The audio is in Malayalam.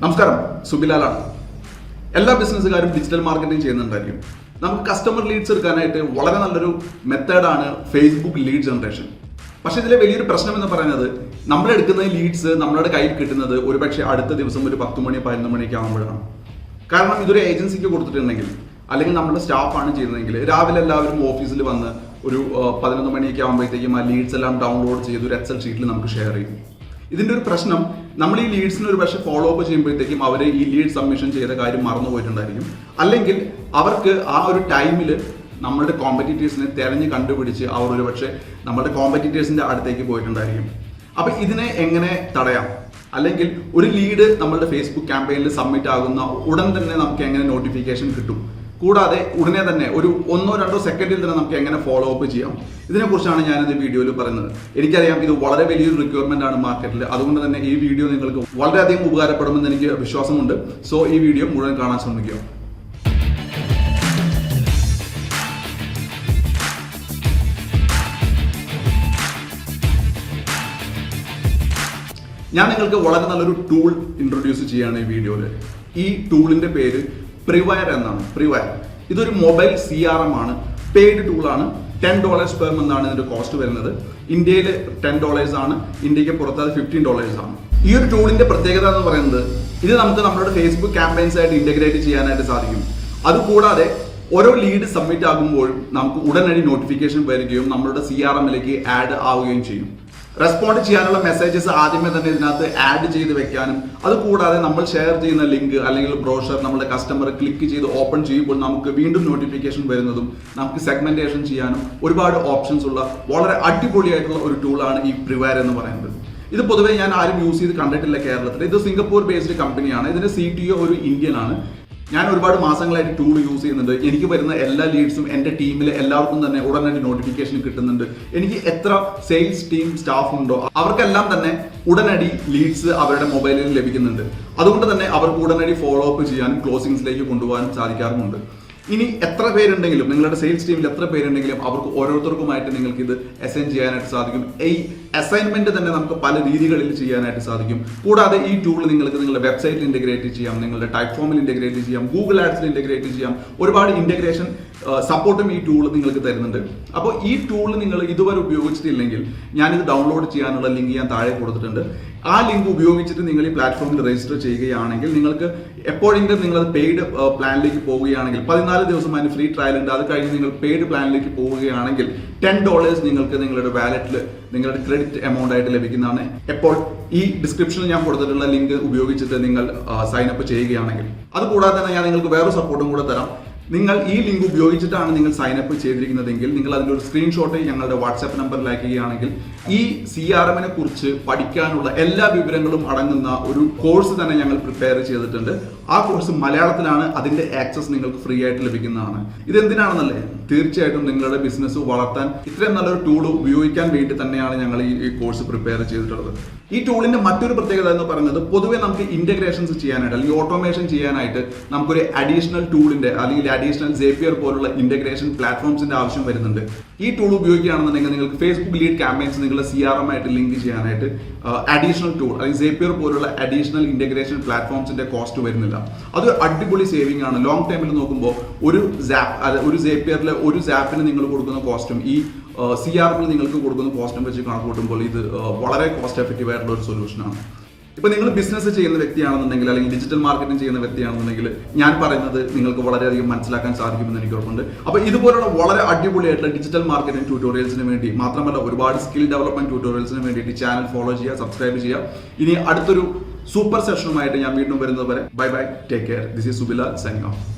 നമസ്കാരം, സുബിലാലാണ്. എല്ലാ ബിസിനസ്സുകാരും ഡിജിറ്റൽ മാർക്കറ്റിംഗ് ചെയ്യുന്നുണ്ടായിരിക്കും. നമുക്ക് കസ്റ്റമർ ലീഡ്സ് എടുക്കാനായിട്ട് വളരെ നല്ലൊരു മെത്തേഡാണ് ഫേസ്ബുക്ക് ലീഡ് ജനറേഷൻ. പക്ഷേ ഇതിലെ വലിയൊരു പ്രശ്നം എന്ന് പറയുന്നത് നമ്മൾ എടുക്കുന്ന ലീഡ്സ് നമ്മളുടെ കയ്യിൽ കിട്ടുന്നത് ഒരുപക്ഷെ അടുത്ത ദിവസം ഒരു 10 മണി 11 മണിയൊക്കെ ആകുമ്പോഴാണ്. കാരണം ഇതൊരു ഏജൻസിക്ക് കൊടുത്തിട്ടുണ്ടെങ്കിൽ അല്ലെങ്കിൽ നമ്മുടെ സ്റ്റാഫാണ് ചെയ്യുന്നതെങ്കിൽ രാവിലെ എല്ലാവരും ഓഫീസിൽ വന്ന് ഒരു 11 മണിയൊക്കെ ആകുമ്പോഴത്തേക്കും ആ ലീഡ്സ് എല്ലാം ഡൗൺലോഡ് ചെയ്ത് ഒരു എക്സൽ ഷീറ്റിൽ നമുക്ക് ഷെയർ ചെയ്യും. ഇതിന്റെ ഒരു പ്രശ്നം, നമ്മൾ ഈ ലീഡ്സിന് ഒരു പക്ഷേ ഫോളോ അപ്പ് ചെയ്യുമ്പോഴത്തേക്കും അവർ ഈ ലീഡ് സബ്മിഷൻ ചെയ്ത കാര്യം മറന്നു പോയിട്ടുണ്ടായിരിക്കും. അല്ലെങ്കിൽ അവർക്ക് ആ ഒരു ടൈമിൽ നമ്മളുടെ കോമ്പറ്റീറ്റേഴ്സിനെ തിരഞ്ഞ് കണ്ടുപിടിച്ച് അവർ ഒരു പക്ഷേ നമ്മുടെ കോമ്പറ്റീറ്റേഴ്സിന്റെ അടുത്തേക്ക് പോയിട്ടുണ്ടായിരിക്കും. അപ്പൊ ഇതിനെ എങ്ങനെ തടയാം? അല്ലെങ്കിൽ ഒരു ലീഡ് നമ്മളുടെ ഫേസ്ബുക്ക് ക്യാമ്പയിനിൽ സബ്മിറ്റ് ആകുന്ന ഉടൻ തന്നെ നമുക്ക് എങ്ങനെ നോട്ടിഫിക്കേഷൻ കിട്ടും? കൂടാതെ ഉടനെ തന്നെ ഒരു 1-2 സെക്കൻഡിൽ തന്നെ നമുക്ക് എങ്ങനെ ഫോളോ അപ്പ് ചെയ്യാം? ഇതിനെക്കുറിച്ചാണ് ഞാനിത് വീഡിയോയിൽ പറയുന്നത്. എനിക്കറിയാം ഇത് വളരെ വലിയൊരു റിക്വയർമെന്റ് ആണ് മാർക്കറ്റിൽ. അതുകൊണ്ട് തന്നെ ഈ വീഡിയോ നിങ്ങൾക്ക് വളരെയധികം ഉപകാരപ്പെടുമെന്ന് എനിക്ക് വിശ്വാസമുണ്ട്. സോ ഈ വീഡിയോ മുഴുവൻ കാണാൻ ശ്രമിക്കുക. ഞാൻ നിങ്ങൾക്ക് വളരെ നല്ലൊരു ടൂൾ ഇൻട്രൊഡ്യൂസ് ചെയ്യാണ് ഈ വീഡിയോയിൽ. ഈ ടൂളിന്റെ പേര് പ്രിവയർ എന്നാണ്. പ്രിവയർ ഇതൊരു മൊബൈൽ CRM ആണ്. പെയ്ഡ് ടൂളാണ്. $10 പെർ മന്ത് ആണ് ഇതിന്റെ കോസ്റ്റ് വരുന്നത്. ഇന്ത്യയിൽ $10 ആണ്, ഇന്ത്യക്ക് പുറത്ത് അത് $15 ആണ്. ഈ ഒരു ടൂളിന്റെ പ്രത്യേകത എന്ന് പറയുന്നത് ഇത് നമുക്ക് നമ്മുടെ ഫേസ്ബുക്ക് ക്യാമ്പയിൻസ് ആയിട്ട് ഇന്റഗ്രേറ്റ് ചെയ്യാനായിട്ട് സാധിക്കും. അതുകൂടാതെ ഓരോ ലീഡ് സബ്മിറ്റ് ആകുമ്പോഴും നമുക്ക് ഉടനടി നോട്ടിഫിക്കേഷൻ വരികയും നമ്മളുടെ CRMലേക്ക് ആഡ് ആവുകയും ചെയ്യും. റെസ്പോണ്ട് ചെയ്യാനുള്ള മെസ്സേജസ് ആദ്യമേ തന്നെ ഇതിനകത്ത് ആഡ് ചെയ്ത് വെക്കാനും, അതുകൂടാതെ നമ്മൾ ഷെയർ ചെയ്യുന്ന ലിങ്ക് അല്ലെങ്കിൽ ബ്രോഷർ നമ്മുടെ കസ്റ്റമർ ക്ലിക്ക് ചെയ്ത് ഓപ്പൺ ചെയ്യുമ്പോൾ നമുക്ക് വീണ്ടും നോട്ടിഫിക്കേഷൻ വരുന്നതും നമുക്ക് സെഗ്മെന്റേഷൻ ചെയ്യാനും ഒരുപാട് ഓപ്ഷൻസ് ഉള്ള വളരെ അടിപൊളിയായിട്ടുള്ള ഒരു ടൂളാണ് ഈ പ്രിവയർ എന്ന് പറയുന്നത്. ഇത് പൊതുവേ ഞാൻ ആരും യൂസ് ചെയ്ത് കണ്ടിട്ടില്ല കേരളത്തിൽ. ഇത് സിംഗപ്പൂർ ബേസ്ഡ് കമ്പനിയാണ്. ഇതിന്റെ CTO ഒരു ഇന്ത്യൻ ആണ്. ഞാൻ ഒരുപാട് മാസങ്ങളായിട്ട് ടൂൾ യൂസ് ചെയ്യുന്നുണ്ട്. എനിക്ക് വരുന്ന എല്ലാ ലീഡ്സും എൻ്റെ ടീമിലെ എല്ലാവർക്കും തന്നെ ഉടനടി നോട്ടിഫിക്കേഷൻ കിട്ടുന്നുണ്ട്. എനിക്ക് എത്ര സെയിൽസ് ടീം സ്റ്റാഫ് ഉണ്ടോ അവർക്കെല്ലാം തന്നെ ഉടനടി ലീഡ്സ് അവരുടെ മൊബൈലിൽ ലഭിക്കുന്നുണ്ട്. അതുകൊണ്ട് തന്നെ അവർക്ക് ഉടനടി ഫോളോ അപ്പ് ചെയ്യാനും ക്ലോസിംഗ്സിലേക്ക് കൊണ്ടുപോകാനും സാധിക്കാറുമുണ്ട്. ഇനി എത്ര പേരുണ്ടെങ്കിലും, നിങ്ങളുടെ സെയിൽസ് ടീമിൽ എത്ര പേരുണ്ടെങ്കിലും അവർക്ക് ഓരോരുത്തർക്കുമായിട്ട് നിങ്ങൾക്ക് ഇത് അസൈൻ ചെയ്യാനായിട്ട് സാധിക്കും. ഈ അസൈൻമെന്റ് തന്നെ നമുക്ക് പല രീതികളിൽ ചെയ്യാനായിട്ട് സാധിക്കും. കൂടാതെ ഈ ടൂൾ നിങ്ങൾക്ക് നിങ്ങളുടെ വെബ്സൈറ്റിൽ ഇന്റഗ്രേറ്റ് ചെയ്യാം, നിങ്ങളുടെ ടൈപ്പ് ഫോമിൽ ഇന്റഗ്രേറ്റ് ചെയ്യാം, ഗൂഗിൾ ആഡ്സിൽ ഇന്റഗ്രേറ്റ് ചെയ്യാം. ഒരുപാട് ഇന്റഗ്രേഷൻ സപ്പോർട്ടും ഈ ടൂൾ നിങ്ങൾക്ക് തരുന്നുണ്ട്. അപ്പോൾ ഈ ടൂൾ നിങ്ങൾ ഇതുവരെ ഉപയോഗിച്ചിട്ടില്ലെങ്കിൽ ഞാനിത് ഡൗൺലോഡ് ചെയ്യാനുള്ള ലിങ്ക് ഞാൻ താഴെ കൊടുത്തിട്ടുണ്ട്. ആ ലിങ്ക് ഉപയോഗിച്ചിട്ട് നിങ്ങൾ ഈ പ്ലാറ്റ്ഫോമിൽ രജിസ്റ്റർ ചെയ്യുകയാണെങ്കിൽ നിങ്ങൾക്ക് എപ്പോഴെങ്കിലും നിങ്ങൾ പെയ്ഡ് പ്ലാനിലേക്ക് പോവുകയാണെങ്കിൽ 14 ദിവസം അതിന് ഫ്രീ ട്രയൽ ഉണ്ട്. അത് കഴിഞ്ഞ് നിങ്ങൾ പെയ്ഡ് പ്ലാനിലേക്ക് പോവുകയാണെങ്കിൽ $10 നിങ്ങൾക്ക് നിങ്ങളുടെ വാലറ്റിൽ നിങ്ങളുടെ ക്രെഡിറ്റ് എമൗണ്ട് ആയിട്ട് ലഭിക്കുന്നതാണ്. എപ്പോൾ ഈ ഡിസ്ക്രിപ്ഷനിൽ ഞാൻ കൊടുത്തിട്ടുള്ള ലിങ്ക് ഉപയോഗിച്ചിട്ട് നിങ്ങൾ സൈൻ അപ്പ് ചെയ്യുകയാണെങ്കിൽ. അതുകൂടാതെ തന്നെ ഞാൻ നിങ്ങൾക്ക് വേറൊരു സപ്പോർട്ടും കൂടെ തരാം. നിങ്ങൾ ഈ ലിങ്ക് ഉപയോഗിച്ചിട്ടാണ് നിങ്ങൾ സൈൻ അപ്പ് ചെയ്തിരിക്കുന്നതെങ്കിൽ നിങ്ങൾ അതിലൊരു സ്ക്രീൻഷോട്ട് ഞങ്ങളുടെ വാട്സാപ്പ് നമ്പറിൽ അയക്കുകയാണെങ്കിൽ ഈ CRMനെ കുറിച്ച് പഠിക്കാനുള്ള എല്ലാ വിവരങ്ങളും അടങ്ങുന്ന ഒരു കോഴ്സ് തന്നെ ഞങ്ങൾ പ്രിപ്പയർ ചെയ്തിട്ടുണ്ട്. ആ കോഴ്സ് മലയാളത്തിലാണ്. അതിന്റെ ആക്സസ് നിങ്ങൾക്ക് ഫ്രീ ആയിട്ട് ലഭിക്കുന്നതാണ്. ഇതെന്തിനാണെന്നല്ലേ? തീർച്ചയായിട്ടും നിങ്ങളുടെ ബിസിനസ് വളർത്താൻ ഇത്രയും നല്ലൊരു ടൂൾ ഉപയോഗിക്കാൻ വേണ്ടി തന്നെയാണ് ഞങ്ങൾ ഈ കോഴ്സ് പ്രിപ്പയർ ചെയ്തിട്ടുള്ളത്. ഈ ടൂളിന്റെ മറ്റൊരു പ്രത്യേകത എന്ന് പറയുന്നത് പൊതുവെ നമുക്ക് ഇന്റഗ്രേഷൻസ് ചെയ്യാനായിട്ട് അല്ലെങ്കിൽ ഓട്ടോമേഷൻ ചെയ്യാനായിട്ട് നമുക്കൊരു അഡീഷണൽ ടൂളിന്റെ അല്ലെങ്കിൽ അഡീഷണൽ Zapier പോലുള്ള ഇന്റഗ്രേഷൻ പ്ലാറ്റ്ഫോംസിന്റെ ആവശ്യം വരുന്നുണ്ട്. ഈ ടൂൾ ഉപയോഗിക്കുകയാണെന്നുണ്ടെങ്കിൽ നിങ്ങൾക്ക് ഫേസ്ബുക്ക് ലീഡ് ക്യാമ്പയിൻസ് നിങ്ങളുടെ CRM ആയിട്ട് ലിങ്ക് ചെയ്യാനായിട്ട് അഡീഷണൽ ടൂൾ അല്ലെങ്കിൽ Zapier പോലുള്ള അഡീഷണൽ ഇന്റഗ്രേഷൻ പ്ലാറ്റ്ഫോംസിന്റെ കോസ്റ്റ് വരുന്നില്ല. അത് അടിപൊളി സേവിംഗ് ആണ്. ലോങ് ടൈമിൽ നോക്കുമ്പോൾ ഒരു Zapierലെ ഒരു സാപ്പിന് നിങ്ങൾ കൊടുക്കുന്ന കോസ്റ്റും ഈ CRMൽ നിങ്ങൾക്ക് കൊടുക്കുന്ന കോസ്റ്റും വെച്ച് കണക്ക് കൂട്ടുമ്പോൾ ഇത് വളരെ കോസ്റ്റ് എഫക്റ്റീവ് ആയിട്ടുള്ള ഒരു സൊല്യൂഷനാണ്. ഇപ്പൊ നിങ്ങൾ ബിസിനസ് ചെയ്യുന്ന വ്യക്തിയാണെന്നുണ്ടെങ്കിൽ അല്ലെങ്കിൽ ഡിജിറ്റൽ മാർക്കറ്റിംഗ് ചെയ്യുന്ന വ്യക്തിയാണെന്നുണ്ടെങ്കിൽ ഞാൻ പറയുന്നത് നിങ്ങൾക്ക് വളരെയധികം മനസ്സിലാക്കാൻ സാധിക്കുമെന്ന് എനിക്ക് ഉറപ്പുണ്ട്. അപ്പോൾ ഇതുപോലുള്ള വളരെ അടിപൊളിയായിട്ടുള്ള ഡിജിറ്റൽ മാർക്കറ്റിംഗ് ട്യൂട്ടോറിയൽസിന് വേണ്ടി മാത്രമല്ല ഒരുപാട് സ്കിൽ ഡെവലപ്മെന്റ് ട്യൂട്ടോറിയൽസിന് വേണ്ടിയിട്ട് ചാനൽ ഫോളോ ചെയ്യുക, സബ്സ്ക്രൈബ് ചെയ്യുക. ഇനി അടുത്തൊരു സൂപ്പർ സെഷനുമായിട്ട് ഞാൻ വീണ്ടും വരുന്നത് വരെ bye bye, take care. This is Subila signing off.